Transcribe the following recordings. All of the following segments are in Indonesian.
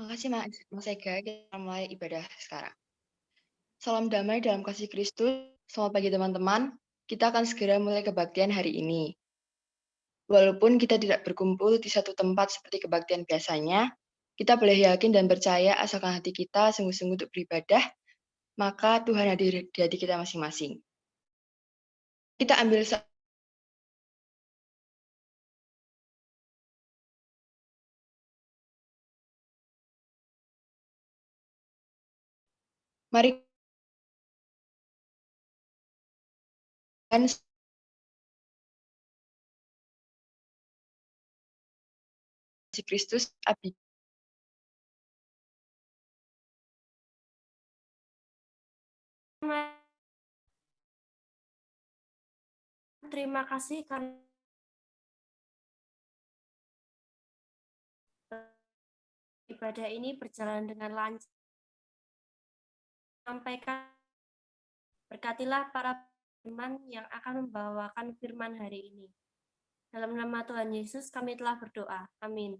Makasih Mas Ega, kita mulai ibadah sekarang. Salam damai dalam kasih Kristus. Selamat pagi teman-teman. Kita akan segera mulai kebaktian hari ini. Walaupun kita tidak berkumpul di satu tempat seperti kebaktian biasanya, kita boleh yakin dan percaya asalkan hati kita sungguh-sungguh untuk beribadah, maka Tuhan hadir di hati kita masing-masing. Kita ambil mari kan si Kristus abdi. Terima kasih karena ibadah ini berjalan dengan lancar. Sampaikan, berkatilah para firman yang akan membawakan firman hari ini. Dalam nama Tuhan Yesus kami telah berdoa. Amin.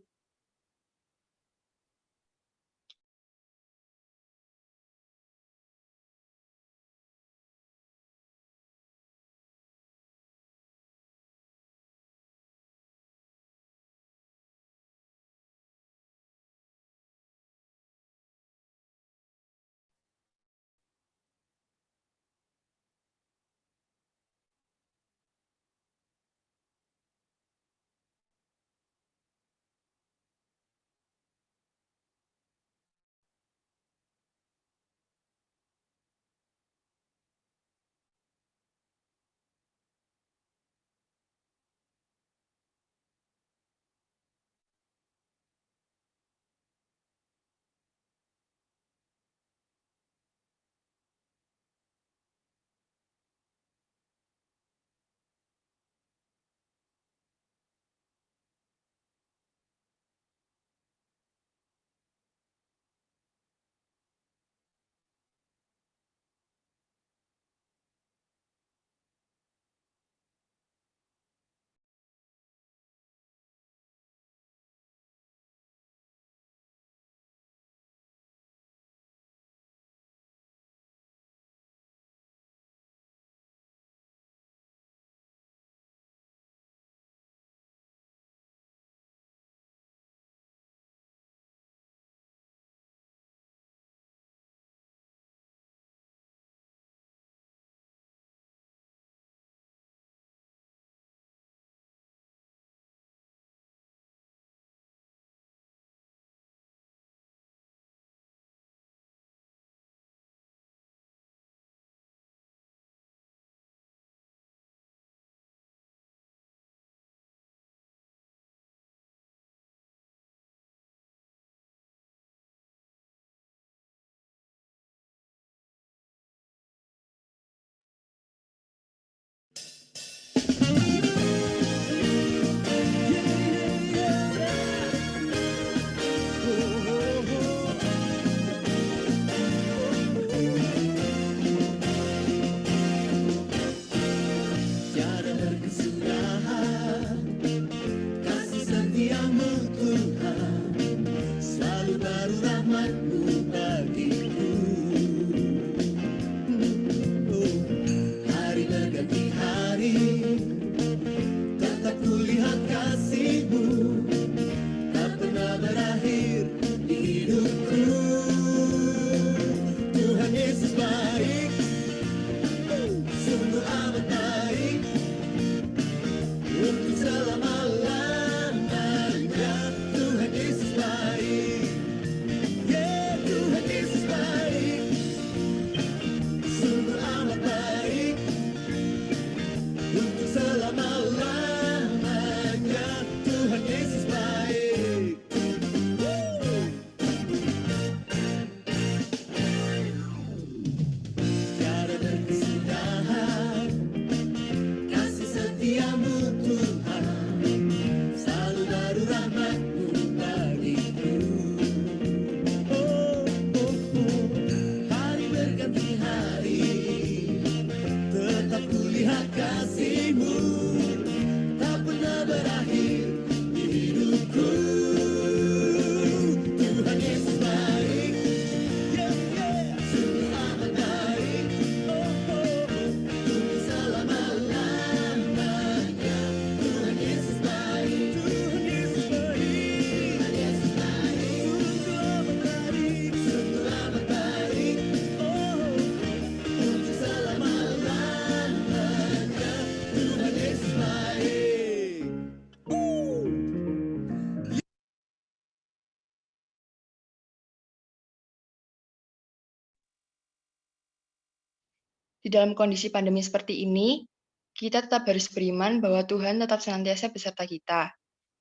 Di dalam kondisi pandemi seperti ini, kita tetap harus beriman bahwa Tuhan tetap senantiasa beserta kita.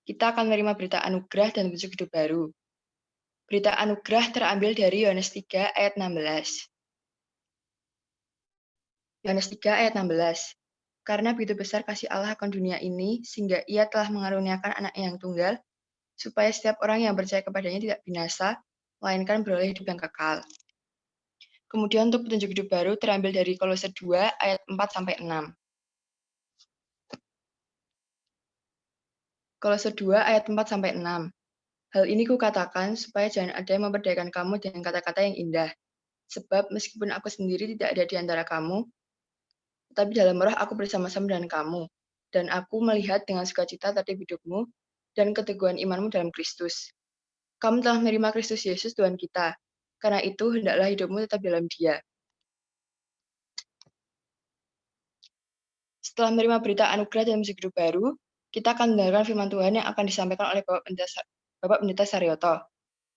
Kita akan menerima berita anugerah dan petunjuk hidup baru. Berita anugerah terambil dari Yohanes 3 ayat 16. Yohanes 3 ayat 16. Karena begitu besar kasih Allah akan dunia ini, sehingga ia telah mengaruniakan anaknya yang tunggal, supaya setiap orang yang percaya kepadanya tidak binasa, melainkan beroleh hidup yang kekal. Kemudian untuk petunjuk hidup baru terambil dari Kolose 2 ayat 4-6. Kolose 2 ayat 4-6. Hal ini kukatakan supaya jangan ada yang memperdayakan kamu dengan kata-kata yang indah. Sebab meskipun aku sendiri tidak ada di antara kamu, tetapi dalam roh aku bersama-sama dengan kamu. Dan aku melihat dengan sukacita tertib hidupmu dan keteguhan imanmu dalam Kristus. Kamu telah menerima Kristus Yesus Tuhan kita. Karena itu, hendaklah hidupmu tetap dalam Dia. Setelah menerima berita anugerah dan musik hidup baru, kita akan mendengarkan firman Tuhan yang akan disampaikan oleh Bapak Pendeta Saryoto.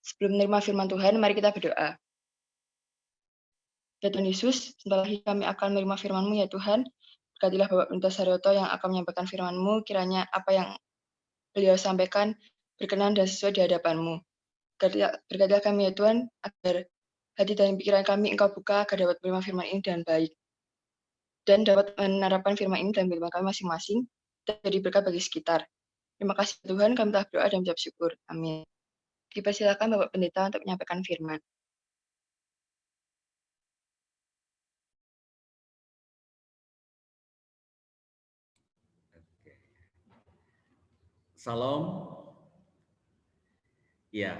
Sebelum menerima firman Tuhan, mari kita berdoa. Ya Tuhan Yesus, sebentar lagi kami akan menerima firman-Mu ya Tuhan. Berkatilah Bapak Pendeta Saryoto yang akan menyampaikan firman-Mu, kiranya apa yang beliau sampaikan berkenan dan sesuai di hadapan-Mu. Berkatilah kami ya Tuhan, agar hati dan pikiran kami Engkau buka, agar dapat menerima firman ini dengan baik. Dan dapat menerapkan firman ini dalam kehidupan kami masing-masing, dan jadi berkat bagi sekitar. Terima kasih Tuhan, kami telah berdoa dan mengucap syukur. Amin. Dipersilakan Bapak Pendeta untuk menyampaikan firman. Salam. Ya,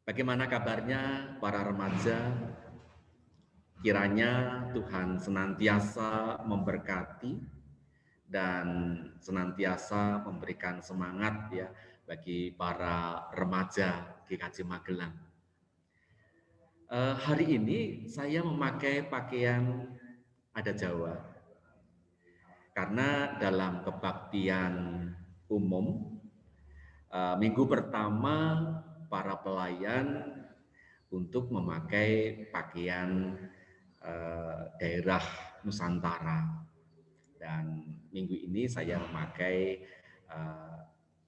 bagaimana kabarnya para remaja? Kiranya Tuhan senantiasa memberkati dan senantiasa memberikan semangat ya bagi para remaja GKJ Magelang. Hari ini saya memakai pakaian adat Jawa karena dalam kebaktian umum minggu pertama para pelayan untuk memakai pakaian daerah Nusantara, dan minggu ini saya memakai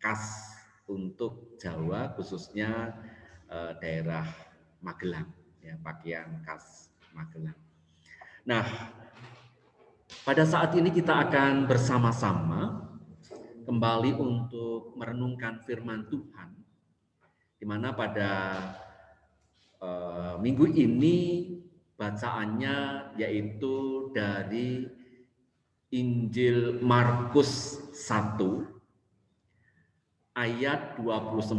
khas untuk Jawa, khususnya daerah Magelang, ya, pakaian khas Magelang. Nah, pada saat ini kita akan bersama-sama kembali untuk merenungkan firman Tuhan, di mana pada minggu ini bacaannya yaitu dari Injil Markus 1 ayat 29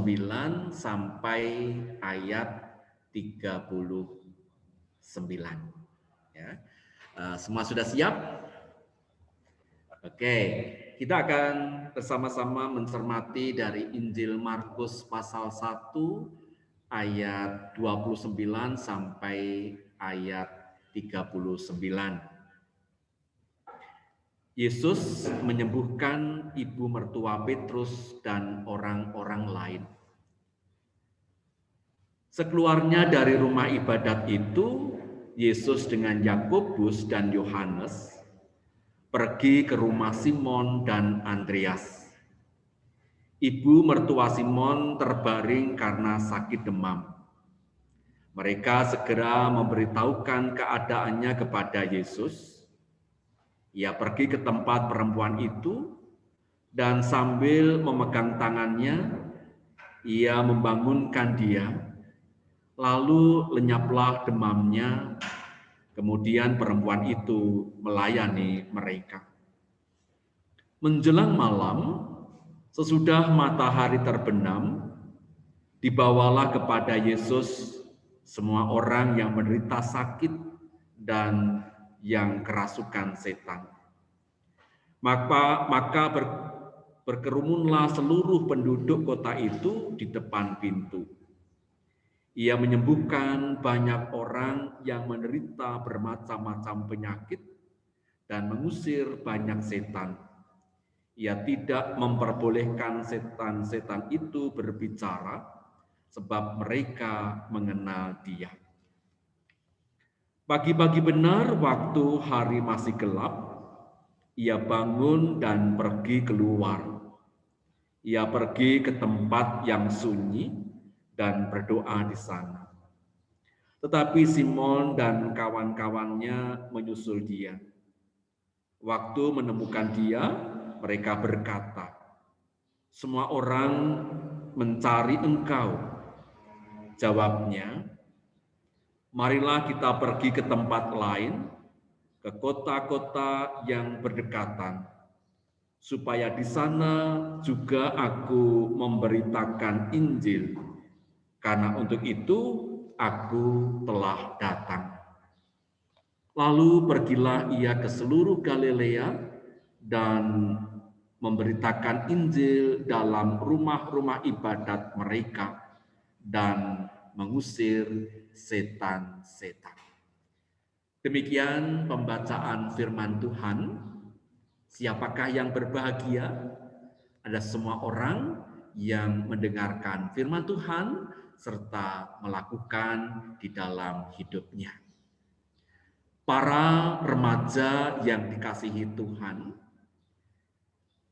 sampai ayat 39. Ya. Semua sudah siap? Oke, kita akan bersama-sama mencermati dari Injil Markus pasal 1 ayat 29 sampai ayat 39. Yesus menyembuhkan ibu mertua Petrus dan orang-orang lain. Sekeluarnya dari rumah ibadat itu, Yesus dengan Yakobus dan Yohanes pergi ke rumah Simon dan Andreas. Ibu mertua Simon terbaring karena sakit demam. Mereka segera memberitahukan keadaannya kepada Yesus. Ia pergi ke tempat perempuan itu dan sambil memegang tangannya, ia membangunkan dia, lalu lenyaplah demamnya. Kemudian perempuan itu melayani mereka. Menjelang malam, sesudah matahari terbenam, dibawalah kepada Yesus semua orang yang menderita sakit dan yang kerasukan setan. Maka berkerumunlah seluruh penduduk kota itu di depan pintu. Ia menyembuhkan banyak orang yang menderita bermacam-macam penyakit dan mengusir banyak setan. Ia tidak memperbolehkan setan-setan itu berbicara, sebab mereka mengenal Dia. Pagi-pagi benar waktu hari masih gelap, ia bangun dan pergi keluar. Ia pergi ke tempat yang sunyi dan berdoa di sana. Tetapi Simon dan kawan-kawannya menyusul dia. Waktu menemukan dia, mereka berkata, "Semua orang mencari engkau." Jawabnya, "Marilah kita pergi ke tempat lain, ke kota-kota yang berdekatan, supaya di sana juga aku memberitakan Injil, karena untuk itu aku telah datang." Lalu pergilah ia ke seluruh Galilea dan memberitakan Injil dalam rumah-rumah ibadat mereka dan mengusir setan-setan. Demikian pembacaan firman Tuhan. Siapakah yang berbahagia? Ada semua orang yang mendengarkan firman Tuhan serta melakukan di dalam hidupnya. Para remaja yang dikasihi Tuhan,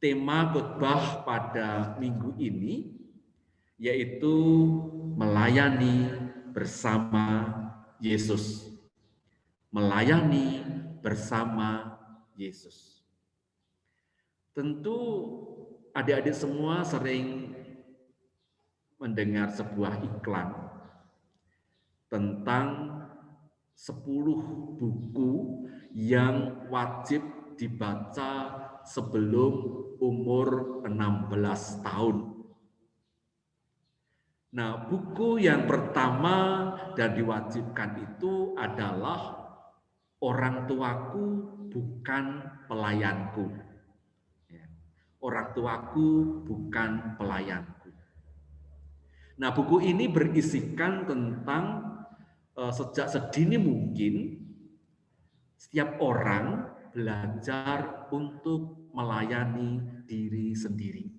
tema khotbah pada minggu ini yaitu melayani bersama Yesus. Melayani bersama Yesus. Tentu adik-adik semua sering mendengar sebuah iklan tentang 10 buku yang wajib dibaca sebelum umur 16 tahun. Nah, buku yang pertama dan diwajibkan itu adalah Orang Tuaku Bukan Pelayanku. Orang Tuaku Bukan Pelayanku. Nah, buku ini berisikan tentang sejak sedini mungkin setiap orang belajar untuk melayani diri sendiri.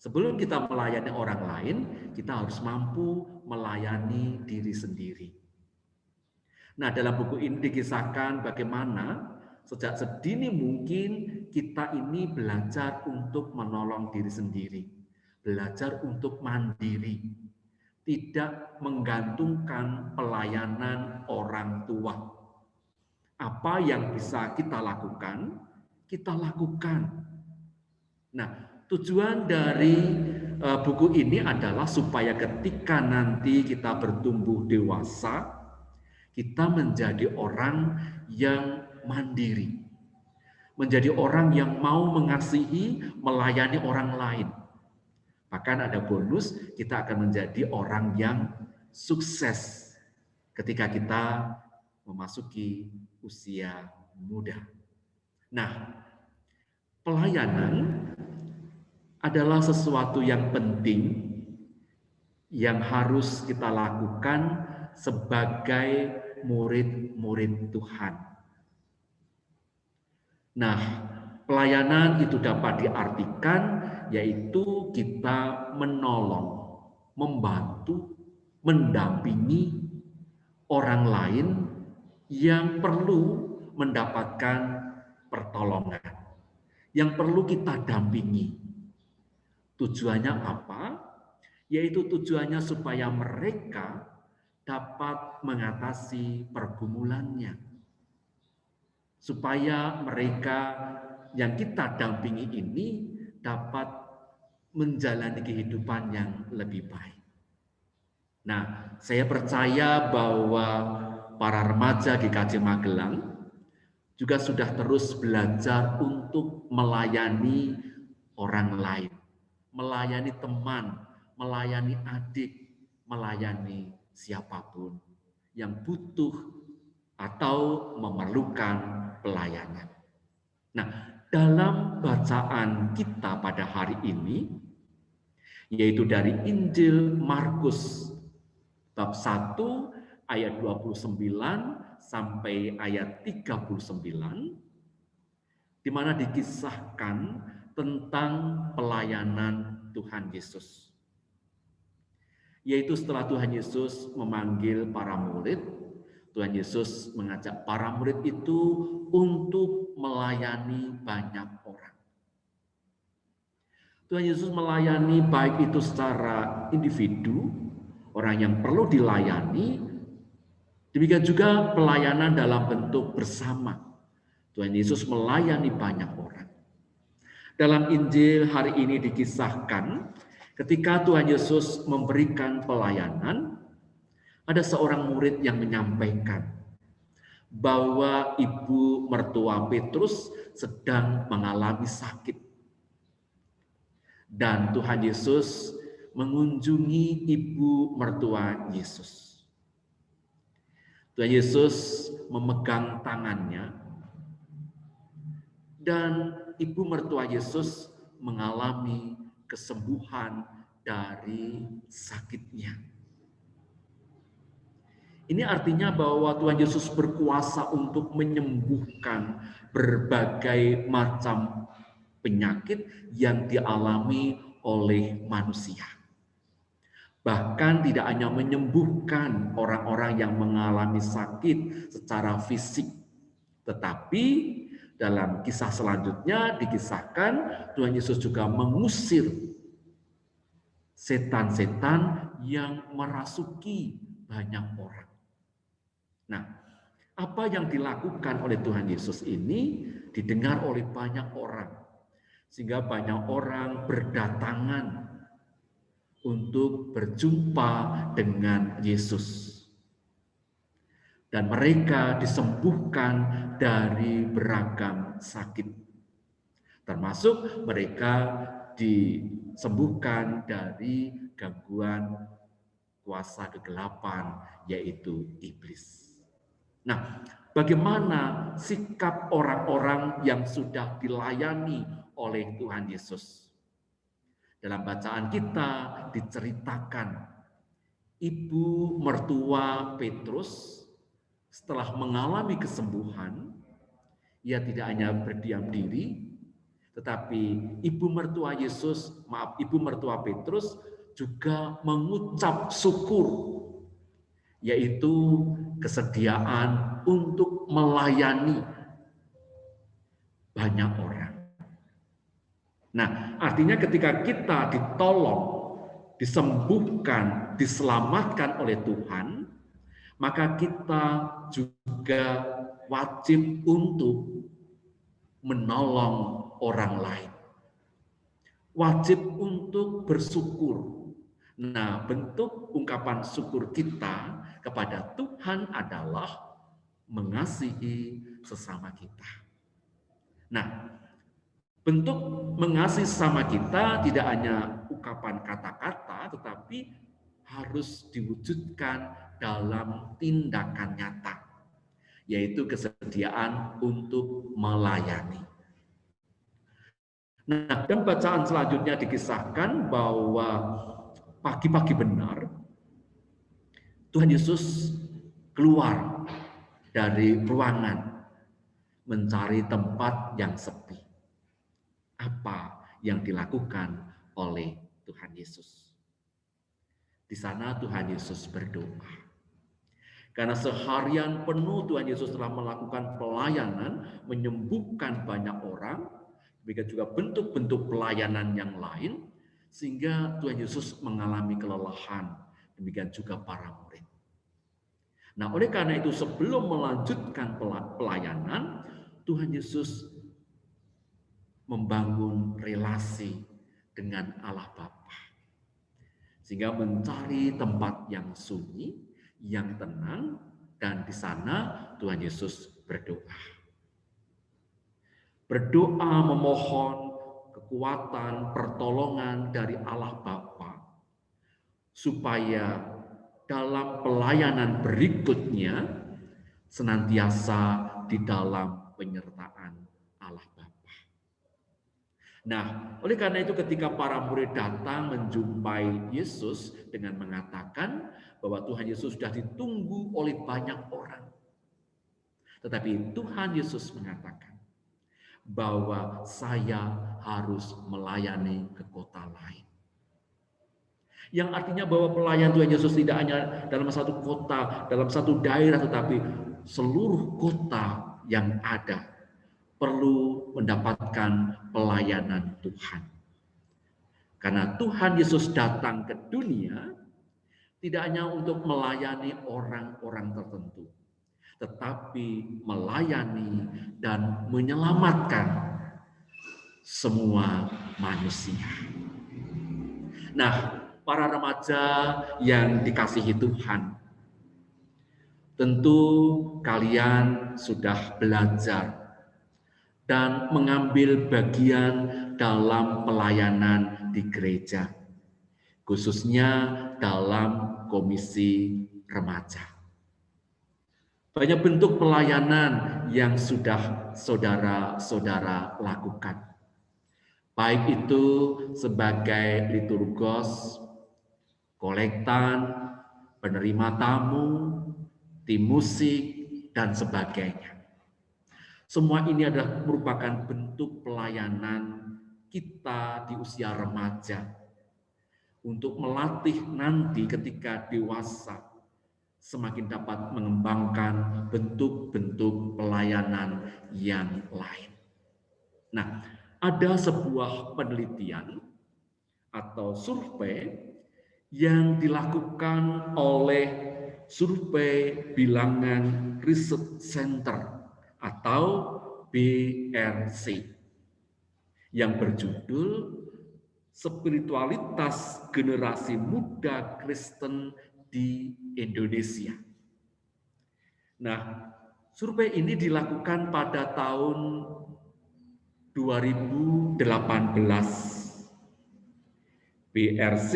Sebelum kita melayani orang lain, kita harus mampu melayani diri sendiri. Nah, dalam buku ini dikisahkan bagaimana sejak sedini mungkin kita ini belajar untuk menolong diri sendiri, belajar untuk mandiri, tidak menggantungkan pelayanan orang tua. Apa yang bisa kita lakukan, kita lakukan. Nah, tujuan dari buku ini adalah supaya ketika nanti kita bertumbuh dewasa, kita menjadi orang yang mandiri. Menjadi orang yang mau mengasihi, melayani orang lain. Bahkan ada bonus, kita akan menjadi orang yang sukses ketika kita memasuki usia muda. Nah, pelayanan adalah sesuatu yang penting yang harus kita lakukan sebagai murid-murid Tuhan. Nah, pelayanan itu dapat diartikan yaitu kita menolong, membantu, mendampingi orang lain yang perlu mendapatkan pertolongan, yang perlu kita dampingi. Tujuannya apa? Yaitu tujuannya supaya mereka dapat mengatasi pergumulannya. Supaya mereka yang kita dampingi ini dapat menjalani kehidupan yang lebih baik. Nah, saya percaya bahwa para remaja GKJ Magelang juga sudah terus belajar untuk melayani orang lain, melayani teman, melayani adik, melayani siapapun yang butuh atau memerlukan pelayanan. Nah, dalam bacaan kita pada hari ini, yaitu dari Injil Markus bab 1 ayat 29 sampai ayat 39, di mana dikisahkan tentang pelayanan Tuhan Yesus. Yaitu setelah Tuhan Yesus memanggil para murid, Tuhan Yesus mengajak para murid itu untuk melayani banyak orang. Tuhan Yesus melayani baik itu secara individu, orang yang perlu dilayani, demikian juga pelayanan dalam bentuk bersama. Tuhan Yesus melayani banyak orang. Dalam Injil hari ini dikisahkan ketika Tuhan Yesus memberikan pelayanan, ada seorang murid yang menyampaikan bahwa ibu mertua Petrus sedang mengalami sakit. Dan Tuhan Yesus mengunjungi ibu mertua Yesus. Tuhan Yesus memegang tangannya dan ibu mertua Yesus mengalami kesembuhan dari sakitnya. Ini artinya bahwa Tuhan Yesus berkuasa untuk menyembuhkan berbagai macam penyakit yang dialami oleh manusia. Bahkan tidak hanya menyembuhkan orang-orang yang mengalami sakit secara fisik, tetapi dalam kisah selanjutnya dikisahkan Tuhan Yesus juga mengusir setan-setan yang merasuki banyak orang. Nah, apa yang dilakukan oleh Tuhan Yesus ini didengar oleh banyak orang, sehingga banyak orang berdatangan untuk berjumpa dengan Yesus. Dan mereka disembuhkan dari beragam sakit. Termasuk mereka disembuhkan dari gangguan kuasa kegelapan, yaitu iblis. Nah, bagaimana sikap orang-orang yang sudah dilayani oleh Tuhan Yesus? Dalam bacaan kita diceritakan ibu mertua Petrus setelah mengalami kesembuhan, ia tidak hanya berdiam diri, tetapi ibu mertua Petrus juga mengucap syukur, yaitu kesediaan untuk melayani banyak orang. Nah, artinya ketika kita ditolong, disembuhkan, diselamatkan oleh Tuhan, maka kita juga wajib untuk menolong orang lain. Wajib untuk bersyukur. Nah, bentuk ungkapan syukur kita kepada Tuhan adalah mengasihi sesama kita. Nah, bentuk mengasihi sesama kita tidak hanya ungkapan kata-kata, tetapi harus diwujudkan dalam tindakan nyata, yaitu kesediaan untuk melayani. Nah, dan bacaan selanjutnya dikisahkan bahwa pagi-pagi benar Tuhan Yesus keluar dari ruangan mencari tempat yang sepi. Apa yang dilakukan oleh Tuhan Yesus? Di sana Tuhan Yesus berdoa. Karena seharian penuh Tuhan Yesus telah melakukan pelayanan, menyembuhkan banyak orang, demikian juga bentuk-bentuk pelayanan yang lain, sehingga Tuhan Yesus mengalami kelelahan, demikian juga para murid. Nah, oleh karena itu sebelum melanjutkan pelayanan, Tuhan Yesus membangun relasi dengan Allah Bapa, sehingga mencari tempat yang sunyi, yang tenang, dan di sana Tuhan Yesus berdoa. Berdoa memohon kekuatan, pertolongan dari Allah Bapa, supaya dalam pelayanan berikutnya senantiasa di dalam penyertaan Allah Bapa. Nah, oleh karena itu ketika para murid datang menjumpai Yesus dengan mengatakan bahwa Tuhan Yesus sudah ditunggu oleh banyak orang. Tetapi Tuhan Yesus mengatakan bahwa saya harus melayani ke kota lain. Yang artinya bahwa pelayan Tuhan Yesus tidak hanya dalam satu kota, dalam satu daerah, tetapi seluruh kota yang ada perlu mendapatkan pelayanan Tuhan. Karena Tuhan Yesus datang ke dunia tidak hanya untuk melayani orang-orang tertentu, tetapi melayani dan menyelamatkan semua manusia. Nah, para remaja yang dikasihi Tuhan, tentu kalian sudah belajar dan mengambil bagian dalam pelayanan di gereja, khususnya dalam komisi remaja. Banyak bentuk pelayanan yang sudah saudara-saudara lakukan. Baik itu sebagai liturgos, kolektan, penerima tamu, tim musik, dan sebagainya. Semua ini adalah merupakan bentuk pelayanan kita di usia remaja untuk melatih nanti ketika dewasa semakin dapat mengembangkan bentuk-bentuk pelayanan yang lain. Nah, ada sebuah penelitian atau survei yang dilakukan oleh Survei Bilangan Research Center atau BRC yang berjudul Spiritualitas Generasi Muda Kristen di Indonesia. Nah, survei ini dilakukan pada tahun 2018. BRC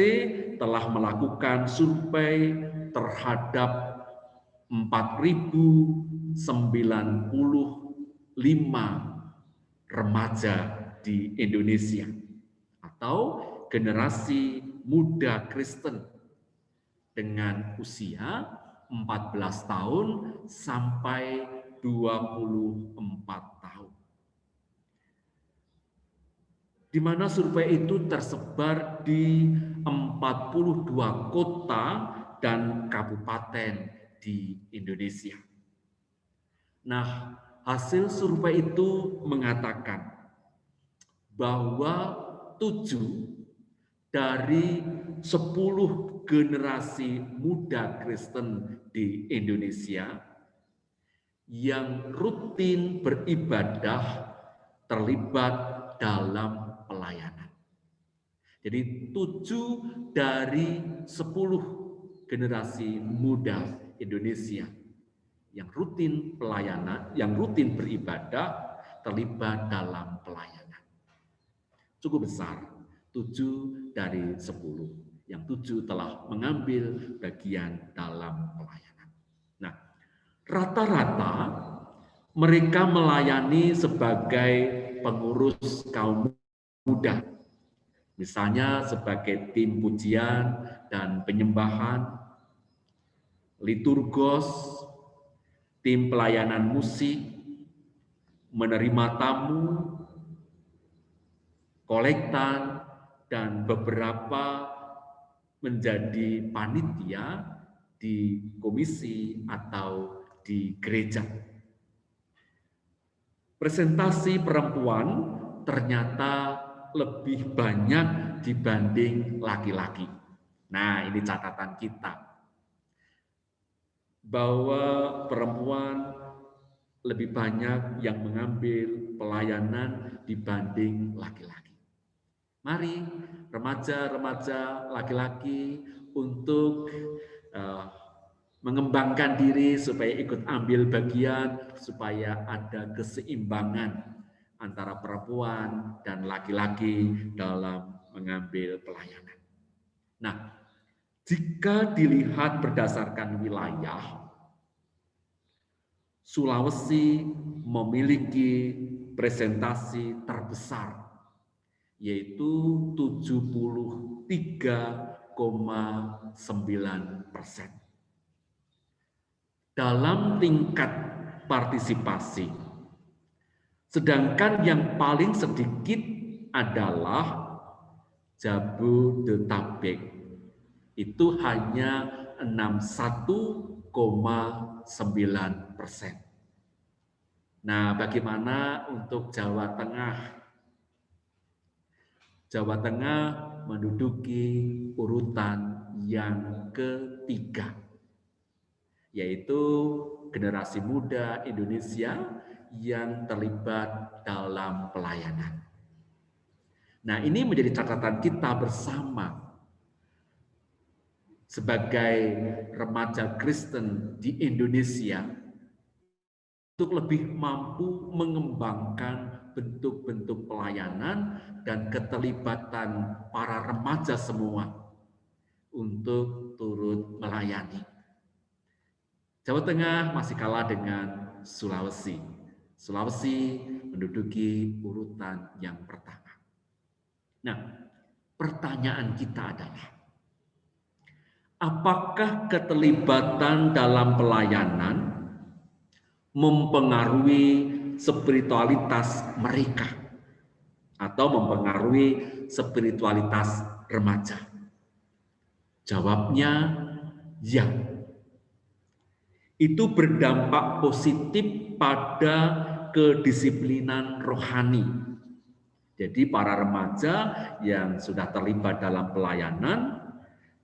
telah melakukan survei terhadap 4.095 remaja di Indonesia atau generasi muda Kristen dengan usia 14 tahun sampai 24 tahun. Di mana survei itu tersebar di 42 kota dan kabupaten di Indonesia. Nah, hasil survei itu mengatakan bahwa 7 dari 10 generasi muda Kristen di Indonesia yang rutin beribadah terlibat dalam pelayanan. Jadi 7 dari 10 generasi muda Indonesia yang rutin pelayanan, yang rutin beribadah terlibat dalam pelayanan. Cukup besar, 7 dari 10. Yang 7 telah mengambil bagian dalam pelayanan. Nah, rata-rata mereka melayani sebagai pengurus kaum muda, misalnya sebagai tim pujian dan penyembahan, liturgos, tim pelayanan musik, menerima tamu, kolektan, dan beberapa menjadi panitia di komisi atau di gereja. Presentasi perempuan ternyata lebih banyak dibanding laki-laki. Nah, ini catatan kita. Bahwa perempuan lebih banyak yang mengambil pelayanan dibanding laki-laki. Mari remaja-remaja laki-laki untuk mengembangkan diri supaya ikut ambil bagian, supaya ada keseimbangan antara perempuan dan laki-laki dalam mengambil pelayanan. Nah, jika dilihat berdasarkan wilayah, Sulawesi memiliki presentasi terbesar, yaitu 73,9% dalam tingkat partisipasi. Sedangkan yang paling sedikit adalah Jabodetabek itu hanya 61,9%. Nah, bagaimana untuk Jawa Tengah? Jawa Tengah menduduki urutan yang ketiga, yaitu generasi muda Indonesia yang terlibat dalam pelayanan. Nah, ini menjadi catatan kita bersama sebagai remaja Kristen di Indonesia untuk lebih mampu mengembangkan bentuk-bentuk pelayanan dan keterlibatan para remaja semua untuk turut melayani. Jawa Tengah masih kalah dengan Sulawesi. Sulawesi menduduki urutan yang pertama. Nah, pertanyaan kita adalah, apakah keterlibatan dalam pelayanan mempengaruhi spiritualitas mereka atau mempengaruhi spiritualitas remaja? Jawabnya ya. Itu berdampak positif pada kedisiplinan rohani. Jadi para remaja yang sudah terlibat dalam pelayanan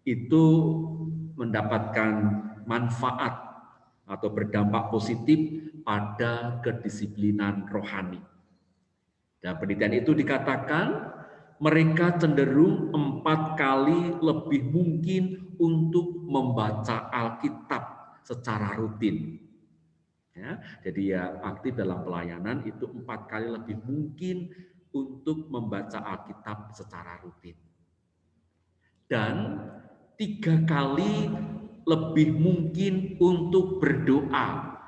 itu mendapatkan manfaat atau berdampak positif pada kedisiplinan rohani. Dan penelitian itu dikatakan mereka cenderung 4 kali lebih mungkin untuk membaca Alkitab secara rutin. Ya, jadi ya aktif dalam pelayanan itu 4 kali lebih mungkin untuk membaca Alkitab secara rutin. Dan 3 kali lebih mungkin untuk berdoa.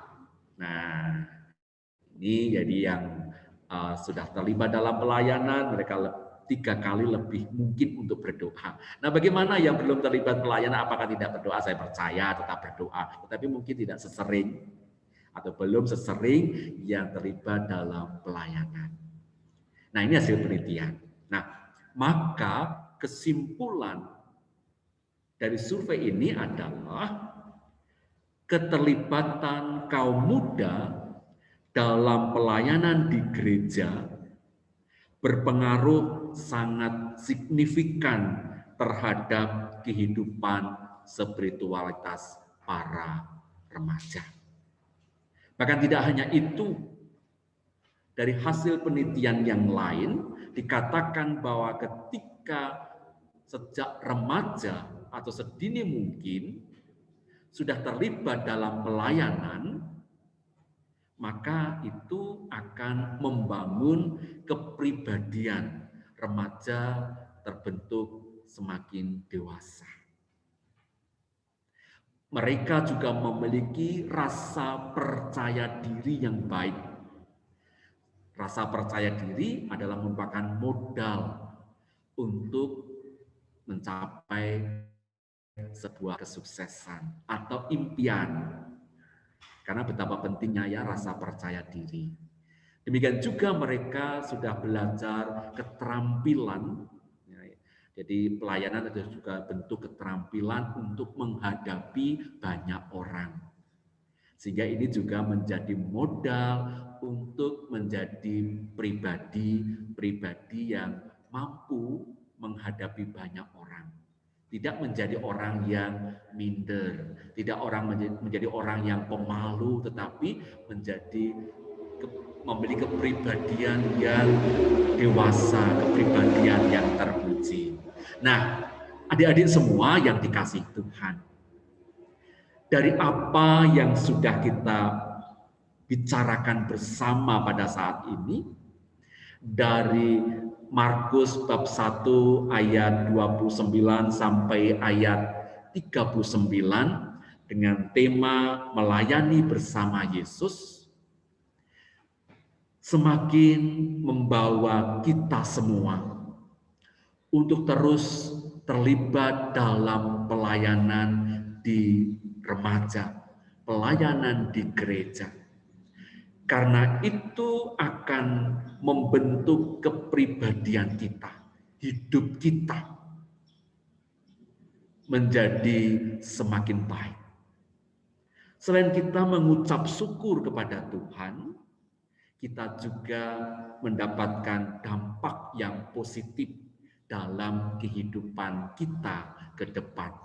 Nah, ini jadi yang sudah terlibat dalam pelayanan, mereka 3 kali lebih mungkin untuk berdoa. Nah, bagaimana yang belum terlibat pelayanan, apakah tidak berdoa? Saya percaya tetap berdoa, tetapi mungkin tidak sesering atau belum sesering yang terlibat dalam pelayanan. Nah, ini hasil penelitian. Nah, maka kesimpulan dari survei ini adalah keterlibatan kaum muda dalam pelayanan di gereja berpengaruh sangat signifikan terhadap kehidupan spiritualitas para remaja. Bahkan tidak hanya itu, dari hasil penelitian yang lain dikatakan bahwa ketika sejak remaja atau sedini mungkin sudah terlibat dalam pelayanan, maka itu akan membangun kepribadian remaja terbentuk semakin dewasa. Mereka juga memiliki rasa percaya diri yang baik. Rasa percaya diri adalah merupakan modal untuk mencapai sebuah kesuksesan atau impian. Karena betapa pentingnya ya rasa percaya diri. Demikian juga mereka sudah belajar keterampilan. Jadi pelayanan itu juga bentuk keterampilan untuk menghadapi banyak orang. Sehingga ini juga menjadi modal untuk menjadi pribadi yang mampu menghadapi banyak orang. Tidak menjadi orang yang minder, tidak menjadi orang yang pemalu, tetapi memiliki kepribadian yang dewasa, kepribadian yang terpuji. Nah, adik-adik semua yang dikasihi Tuhan, dari apa yang sudah kita bicarakan bersama pada saat ini, dari Markus bab 1 ayat 29 sampai ayat 39 dengan tema melayani bersama Yesus, semakin membawa kita semua untuk terus terlibat dalam pelayanan di remaja, pelayanan di gereja. Karena itu akan membentuk kepribadian kita, hidup kita. menjadi semakin baik. Selain kita mengucap syukur kepada Tuhan, kita juga mendapatkan dampak yang positif dalam kehidupan kita ke depan.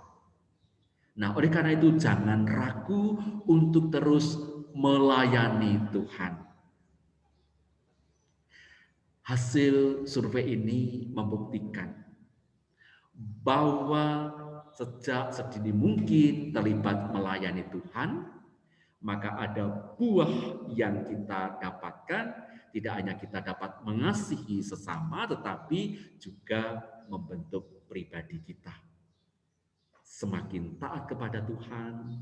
Nah, oleh karena itu jangan ragu untuk terus melayani Tuhan. Hasil survei ini membuktikan bahwa sejak sedini mungkin terlibat melayani Tuhan, maka ada buah yang kita dapatkan. Tidak hanya kita dapat mengasihi sesama, tetapi juga membentuk pribadi kita. Semakin taat kepada Tuhan,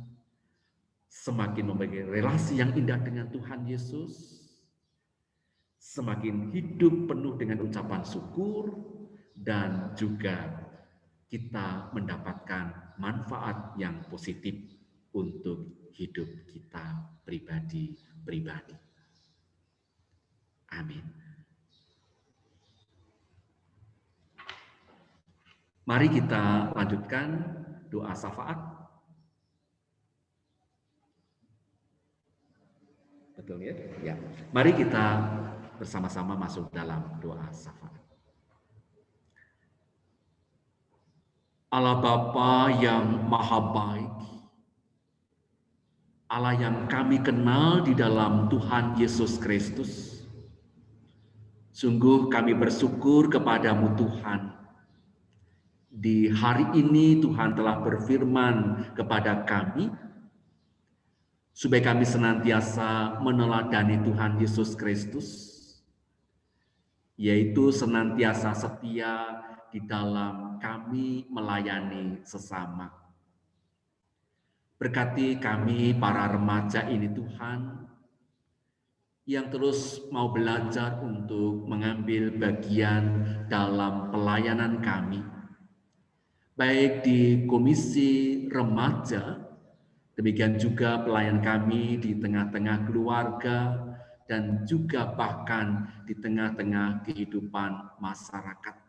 semakin memiliki relasi yang indah dengan Tuhan Yesus, semakin hidup penuh dengan ucapan syukur, dan juga kita mendapatkan manfaat yang positif untuk hidup kita pribadi-pribadi. Amin. Mari kita lanjutkan doa syafaat. Betul ya? Ya. Mari kita bersama-sama masuk dalam doa syafaat. Allah Bapa yang Maha Baik, Allah yang kami kenal di dalam Tuhan Yesus Kristus, sungguh kami bersyukur kepadamu Tuhan. Di hari ini Tuhan telah berfirman kepada kami, supaya kami senantiasa meneladani Tuhan Yesus Kristus, yaitu senantiasa setia di dalam kami melayani sesama. Berkati kami para remaja ini Tuhan, yang terus mau belajar untuk mengambil bagian dalam pelayanan kami, baik di komisi remaja, demikian juga pelayan kami di tengah-tengah keluarga, dan juga bahkan di tengah-tengah kehidupan masyarakat.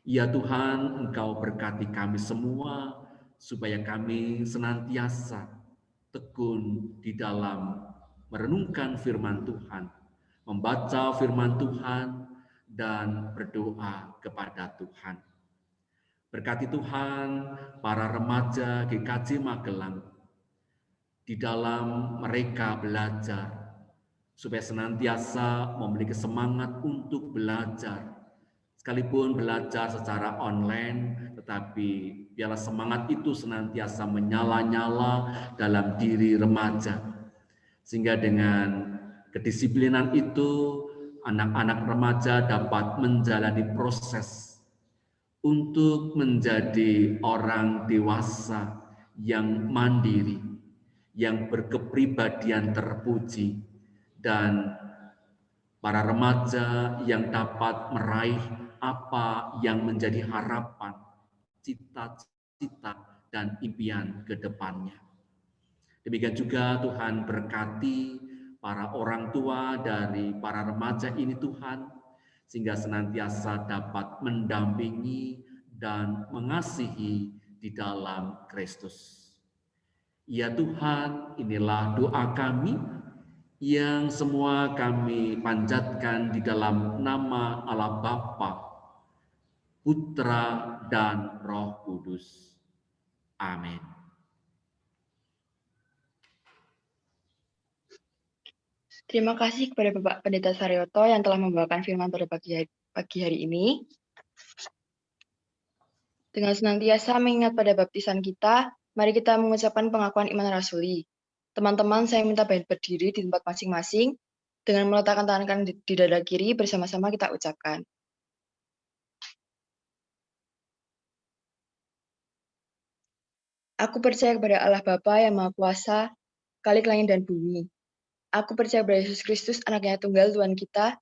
Ya Tuhan, Engkau berkati kami semua, supaya kami senantiasa tekun di dalam merenungkan firman Tuhan, membaca firman Tuhan, dan berdoa kepada Tuhan. Berkati Tuhan para remaja GKJ Magelang, di dalam mereka belajar, supaya senantiasa memiliki semangat untuk belajar, sekalipun belajar secara online, tetapi biarlah semangat itu senantiasa menyala-nyala dalam diri remaja, sehingga dengan kedisiplinan itu anak-anak remaja dapat menjalani proses untuk menjadi orang dewasa yang mandiri, yang berkepribadian terpuji, dan para remaja yang dapat meraih apa yang menjadi harapan, cita-cita, dan impian ke depannya. Demikian juga Tuhan berkati para orang tua dari para remaja ini Tuhan, sehingga senantiasa dapat mendampingi dan mengasihi di dalam Kristus. Ya Tuhan, inilah doa kami yang semua kami panjatkan di dalam nama Allah Bapa, Putra, dan Roh Kudus. Amin. Terima kasih kepada Bapak Pendeta Saryoto yang telah membawakan firman pada pagi hari ini. Dengan senantiasa mengingat pada baptisan kita, mari kita mengucapkan pengakuan iman rasuli. Teman-teman, saya minta berdiri di tempat masing-masing dengan meletakkan tangan kanan di dada kiri, bersama-sama kita ucapkan. Aku percaya kepada Allah Bapa yang Maha Kuasa, Khalik langit dan bumi. Aku percaya kepada Yesus Kristus, anaknya tunggal Tuhan kita,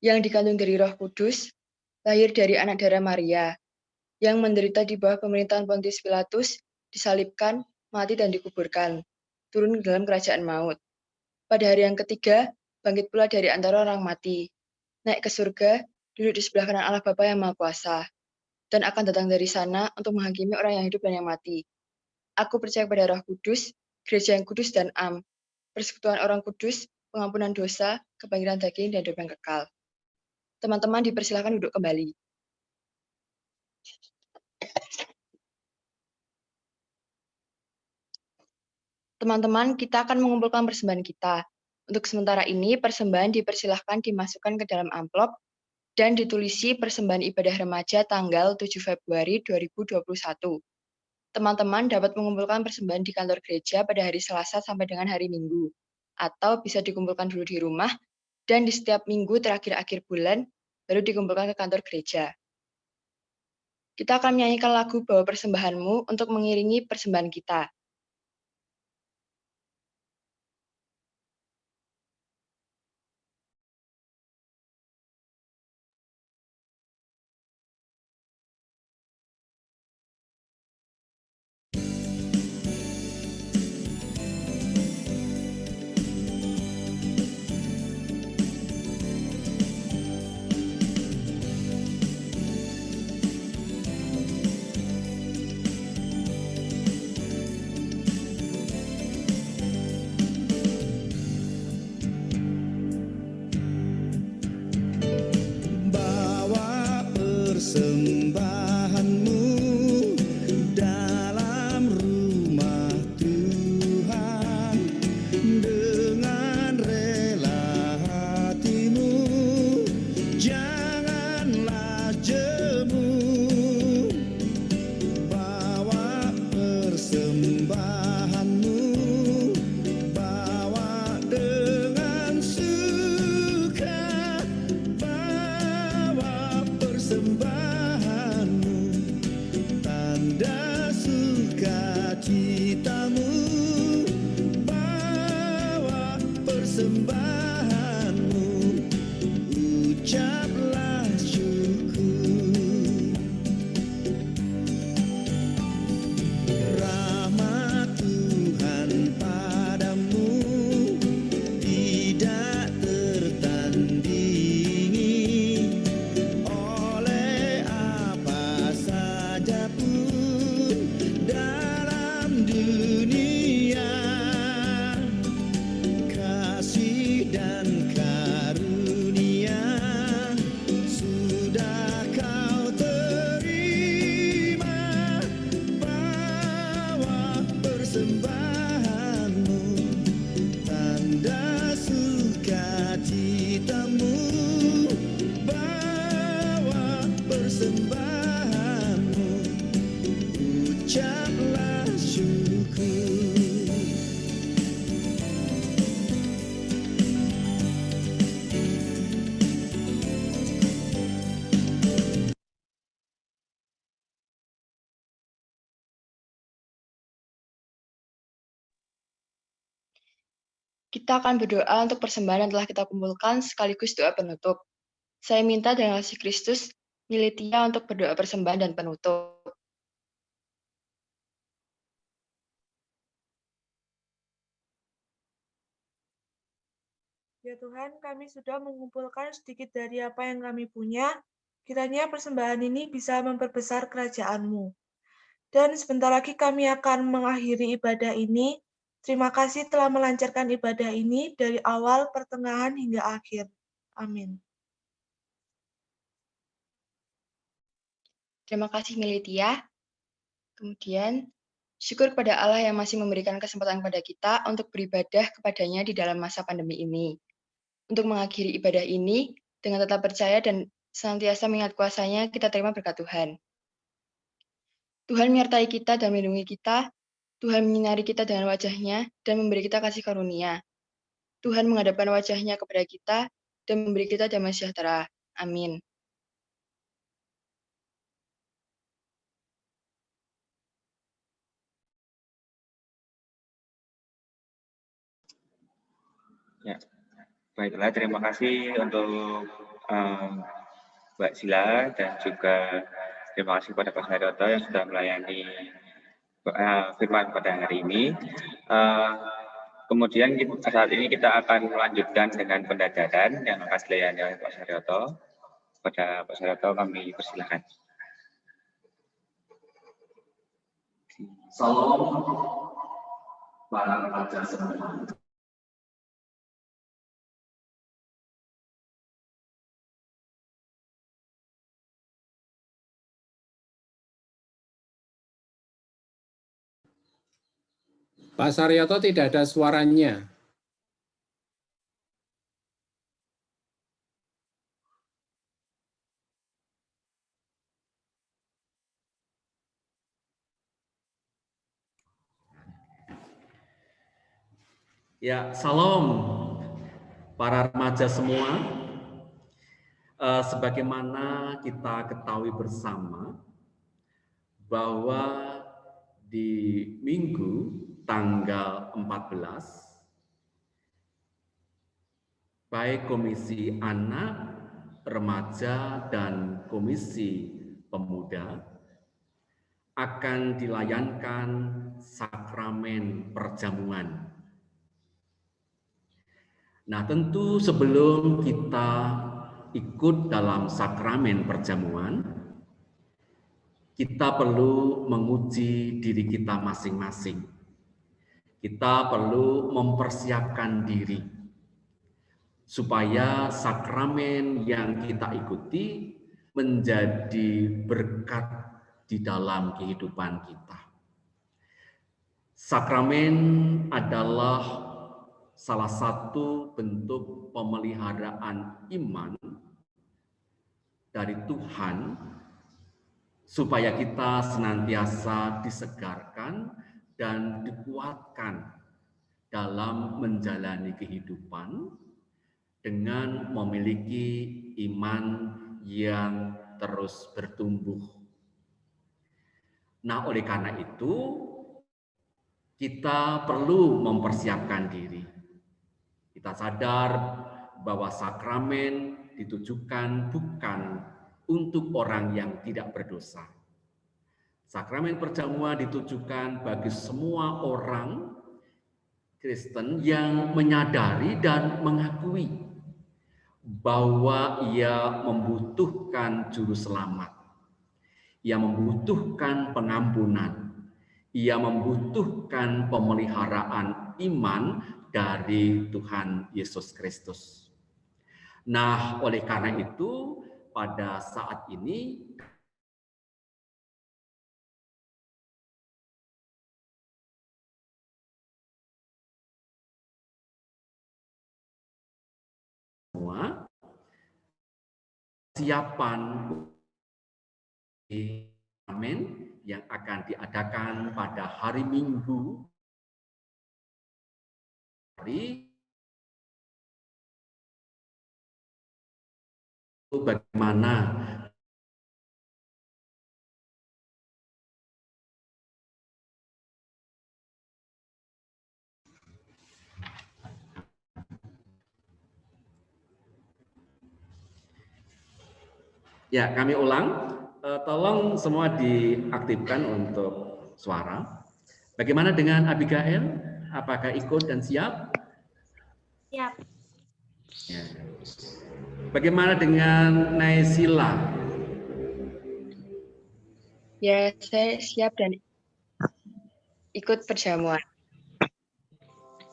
yang dikandung dari Roh Kudus, lahir dari anak darah Maria, yang menderita di bawah pemerintahan Pontius Pilatus, disalibkan, mati dan dikuburkan, turun ke dalam kerajaan maut. Pada hari yang ketiga, bangkit pula dari antara orang mati, naik ke surga, duduk di sebelah kanan Allah Bapa yang Maha Kuasa. dan akan datang dari sana untuk menghakimi orang yang hidup dan yang mati. Aku percaya pada Roh Kudus, gereja yang kudus dan am, persekutuan orang kudus, pengampunan dosa, kebangkitan daging, dan hidup yang kekal. Teman-teman dipersilakan duduk kembali. Teman-teman, kita akan mengumpulkan persembahan kita. Untuk sementara ini, persembahan dipersilahkan dimasukkan ke dalam amplop dan ditulisi persembahan ibadah remaja tanggal 7 Februari 2021. Teman-teman dapat mengumpulkan persembahan di kantor gereja pada hari Selasa sampai dengan hari Minggu, atau bisa dikumpulkan dulu di rumah, dan di setiap minggu terakhir akhir bulan, baru dikumpulkan ke kantor gereja. Kita akan menyanyikan lagu Bawa Persembahanmu untuk mengiringi persembahan kita. Persembahanmu dalam rumah Tuhan, dengan rela hatimu, janganlah jemu. Bawa persembahanmu, bawa dengan suka, bawa persembahanmu, tanda sukacitamu, bawa persembahanmu, ucaplah syukur. Rahmat Tuhan padamu tidak tertandingi oleh apa saja pun dalam dunia. Kasih dan karunia sudah kau terima. Bawa persembahanmu, tanda sukacitamu, bawa persembahanmu, ucaplah syukur. Kita akan berdoa untuk persembahan yang telah kita kumpulkan sekaligus doa penutup. Saya minta dengan kasih Kristus, Militia untuk berdoa persembahan dan penutup. Ya Tuhan, kami sudah mengumpulkan sedikit dari apa yang kami punya. Kiranya persembahan ini bisa memperbesar kerajaan-Mu. Dan sebentar lagi kami akan mengakhiri ibadah ini. Terima kasih telah melancarkan ibadah ini dari awal, pertengahan, hingga akhir. Amin. Terima kasih Militia. Kemudian, syukur kepada Allah yang masih memberikan kesempatan kepada kita untuk beribadah kepadanya di dalam masa pandemi ini. Untuk mengakhiri ibadah ini, dengan tetap percaya dan senantiasa mengingat kuasa-Nya, kita terima berkat Tuhan. Tuhan menyertai kita dan melindungi kita. Tuhan menyinari kita dengan wajah-Nya dan memberi kita kasih karunia. Tuhan menghadapkan wajah-Nya kepada kita dan memberi kita damai sejahtera. Amin. Ya, baiklah, terima kasih untuk Mbak Sila dan juga terima kasih kepada Pak Saryoto yang sudah melayani firman pada hari ini. Kemudian saat ini kita akan melanjutkan dengan pendadaran yang akan dilayani oleh Pak Saryoto. Pada Pak Saryoto kami persilakan. Salam para remaja semua. Pak Saryoto tidak ada suaranya. Ya, salam para remaja semua. Sebagaimana kita ketahui bersama bahwa di Minggu tanggal 14, baik Komisi Anak, Remaja, dan Komisi Pemuda akan dilayankan sakramen perjamuan. Nah, tentu sebelum kita ikut dalam sakramen perjamuan, kita perlu menguji diri kita masing-masing. Kita perlu mempersiapkan diri supaya sakramen yang kita ikuti menjadi berkat di dalam kehidupan kita. Sakramen adalah salah satu bentuk pemeliharaan iman dari Tuhan supaya kita senantiasa disegarkan dan dikuatkan dalam menjalani kehidupan dengan memiliki iman yang terus bertumbuh. Nah, oleh karena itu kita perlu mempersiapkan diri. Kita sadar bahwa sakramen ditujukan bukan untuk orang yang tidak berdosa. Sakramen perjamuan ditujukan bagi semua orang Kristen yang menyadari dan mengakui bahwa ia membutuhkan juru selamat. Ia membutuhkan pengampunan. Ia membutuhkan pemeliharaan iman dari Tuhan Yesus Kristus. Nah, oleh karena itu, pada saat ini semua siapan amin yang akan diadakan pada hari Minggu bagaimana ya, kami ulang, tolong semua diaktifkan untuk suara. Bagaimana dengan Abigail? Apakah ikut dan siap? Siap. Ya. Bagaimana dengan Naysila? Ya, saya siap dan ikut perjamuan.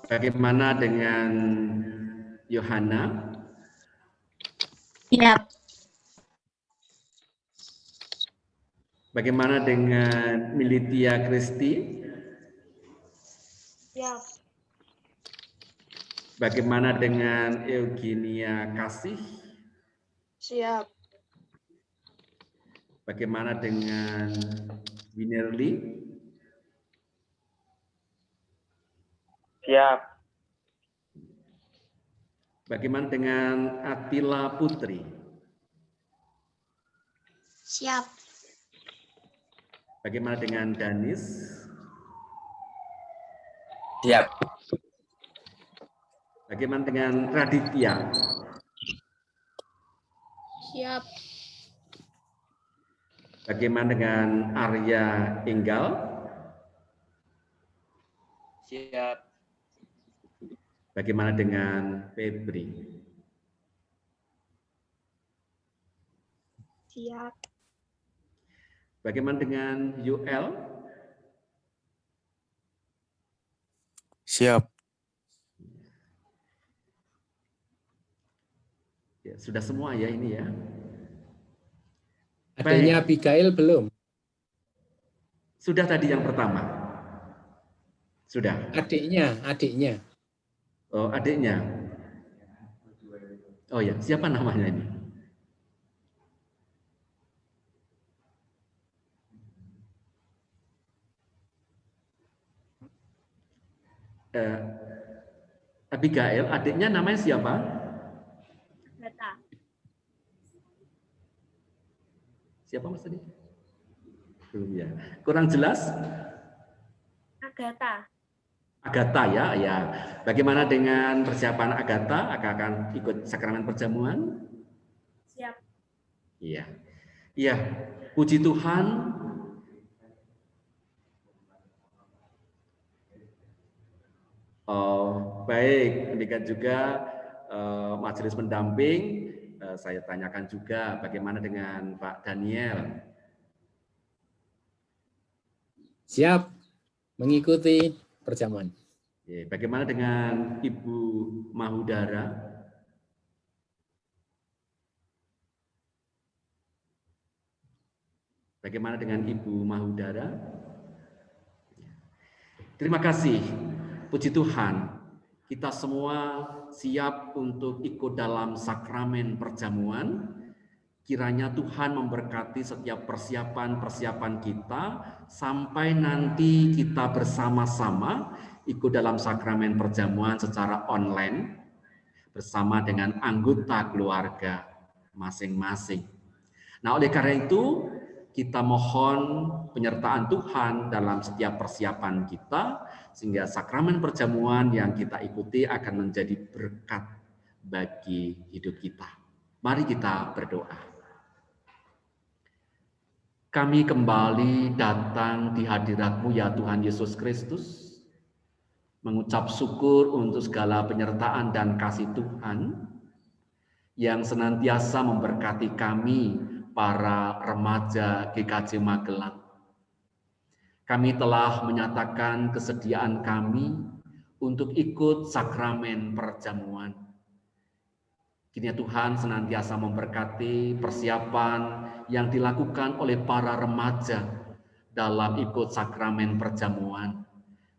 Bagaimana dengan Yohana? Siap. Bagaimana dengan Militia Kristi? Siap. Bagaimana dengan Eugenia Kasih? Siap. Bagaimana dengan Winerly? Siap. Bagaimana dengan Atila Putri? Siap. Bagaimana dengan Danis? Siap. Bagaimana dengan Raditya? Siap. Bagaimana dengan Arya Enggal? Siap. Bagaimana dengan Febri? Siap. Bagaimana dengan UL? Siap. Ya, sudah semua ya ini ya. Adanya Baik. Abigail belum? Sudah tadi yang pertama. Sudah. Adiknya. Oh, adiknya. Oh ya, siapa namanya ini? Abigail, adiknya namanya siapa? Agatha. Siapa Mas tadi? Belum ya. Kurang jelas? Agatha. Agatha ya, ya. Bagaimana dengan persiapan Agatha? Akan ikut sakramen perjamuan? Siap. Iya. Iya, puji Tuhan. Oh, baik. Demikian juga majelis pendamping. Saya tanyakan juga bagaimana dengan Pak Daniel. Siap mengikuti perjamuan. Bagaimana dengan Ibu Mahudara? Bagaimana dengan Ibu Mahudara? Terima kasih, puji Tuhan. Kita semua siap untuk ikut dalam sakramen perjamuan. Kiranya Tuhan memberkati setiap persiapan-persiapan kita sampai nanti kita bersama-sama ikut dalam sakramen perjamuan secara online bersama dengan anggota keluarga masing-masing. Nah, oleh karena itu kita mohon penyertaan Tuhan dalam setiap persiapan kita sehingga sakramen perjamuan yang kita ikuti akan menjadi berkat bagi hidup kita. Mari kita berdoa. Kami kembali datang di hadirat-Mu ya Tuhan Yesus Kristus, mengucap syukur untuk segala penyertaan dan kasih Tuhan yang senantiasa memberkati kami, para remaja GKJ Magelang. Kami telah menyatakan kesediaan kami untuk ikut sakramen perjamuan. Kiranya Tuhan senantiasa memberkati persiapan yang dilakukan oleh para remaja dalam ikut sakramen perjamuan,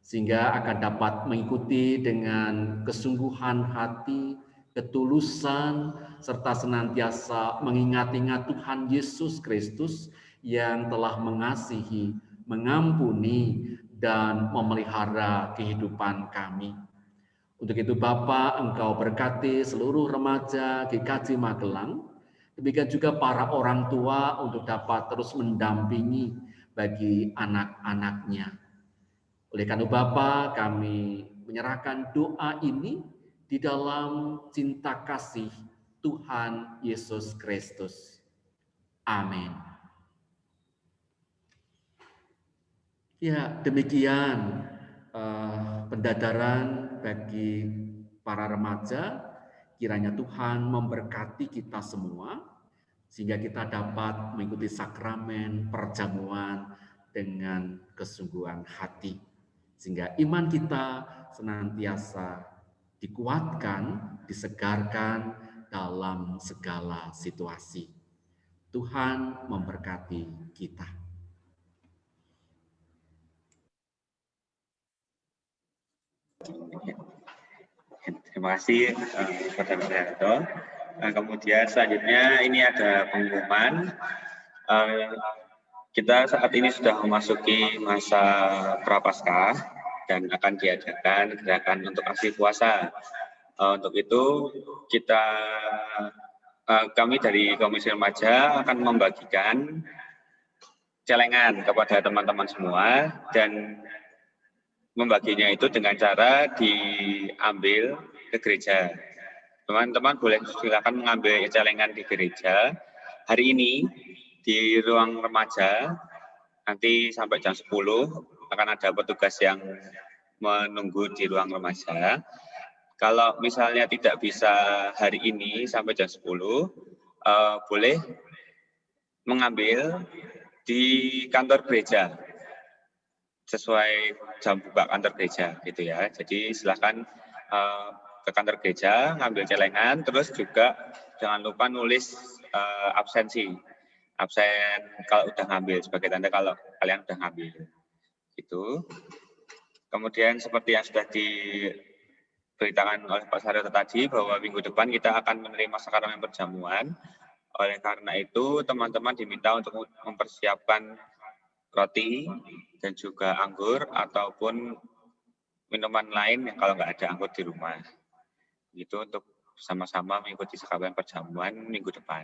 sehingga akan dapat mengikuti dengan kesungguhan hati, ketulusan, serta senantiasa mengingat-ingat Tuhan Yesus Kristus yang telah mengasihi, mengampuni, dan memelihara kehidupan kami. Untuk itu Bapa, Engkau berkati seluruh remaja GKJ Magelang, demikian juga para orang tua untuk dapat terus mendampingi bagi anak-anaknya. Oleh karena Bapa, kami menyerahkan doa ini di dalam cinta kasih Tuhan Yesus Kristus. Amin. Ya, demikian pendadaran bagi para remaja. Kiranya Tuhan memberkati kita semua sehingga kita dapat mengikuti sakramen perjamuan dengan kesungguhan hati, sehingga iman kita senantiasa dikuatkan, disegarkan dalam segala situasi. Tuhan memberkati kita. Terima kasih kepada Mas Harto. Kemudian selanjutnya ini ada pengumuman. Kita saat ini sudah memasuki masa Prapaskah dan akan diadakan gerakan untuk aksi puasa. Untuk itu kami dari Komisi Remaja akan membagikan celengan kepada teman-teman semua dan membaginya itu dengan cara diambil ke gereja. Teman-teman boleh silakan mengambil celengan di gereja. Hari ini di ruang remaja, nanti sampai jam 10 akan ada petugas yang menunggu di ruang remaja. Kalau misalnya tidak bisa hari ini sampai jam 10, boleh mengambil di kantor gereja sesuai jam buka kantor gereja gitu ya. Jadi silakan ke kantor gereja ngambil celengan, terus juga jangan lupa nulis absen kalau udah ngambil, sebagai tanda kalau kalian udah ngambil gitu. Kemudian seperti yang sudah diberitakan oleh Pak Saryoto tadi, bahwa minggu depan kita akan menerima sakramen perjamuan. Oleh karena itu teman-teman diminta untuk mempersiapkan roti dan juga anggur ataupun minuman lain yang kalau nggak ada anggur di rumah. Gitu untuk sama-sama mengikuti sakramen perjamuan minggu depan.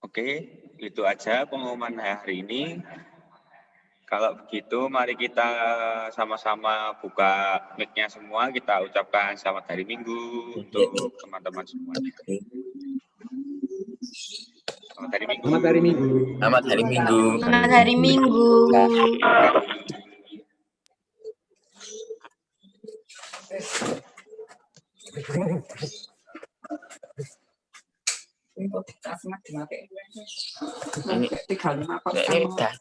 Oke, itu aja pengumuman hari ini. Kalau begitu, mari kita sama-sama buka mic-nya semua. Kita ucapkan selamat hari Minggu untuk teman-teman semuanya. Selamat hari Minggu. Selamat hari Minggu. Selamat hari Minggu. Selamat hari Minggu. Ini udah